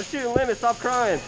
was shooting limit. Stop crying.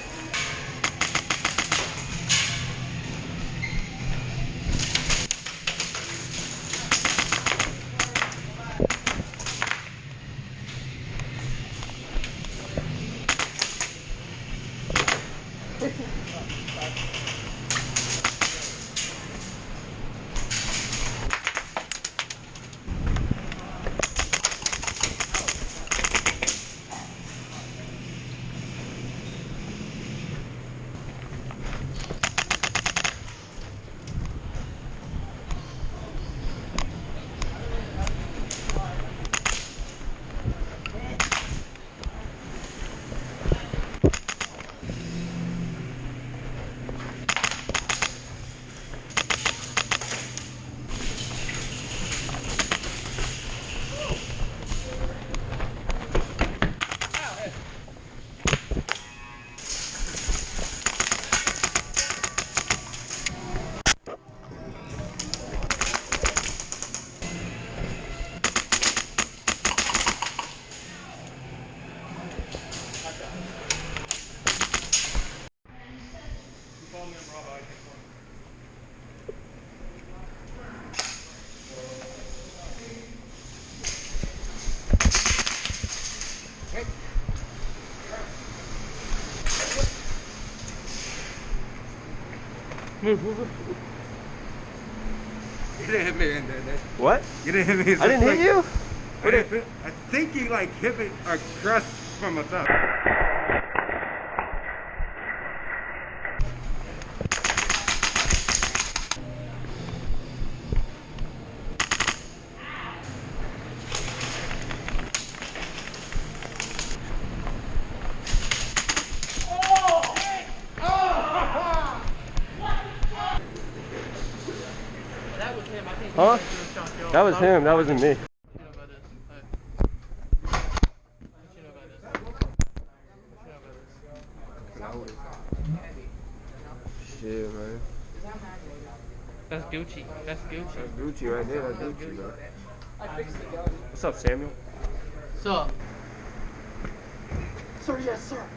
You didn't hit me in there, Nick. What? You didn't hit me. I didn't hit you? I think you like hit me across from us up. Huh? That was him. That wasn't me. Shit, man. That's Gucci. That's Gucci. That's Gucci right there. That's Gucci, man. What's up, Samuel? What's up? Sir, yes, sir.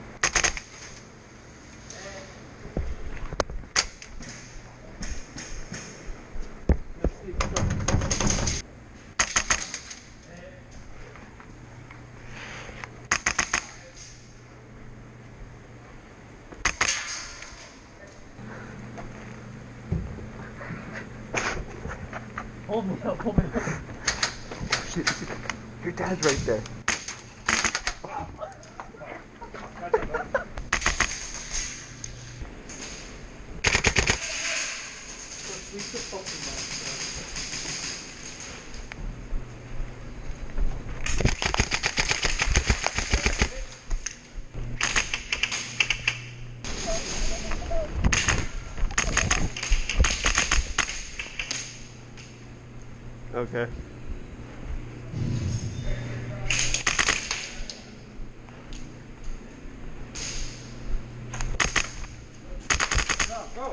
Hold me up, hold me up. Shit, your dad's right there. Okay.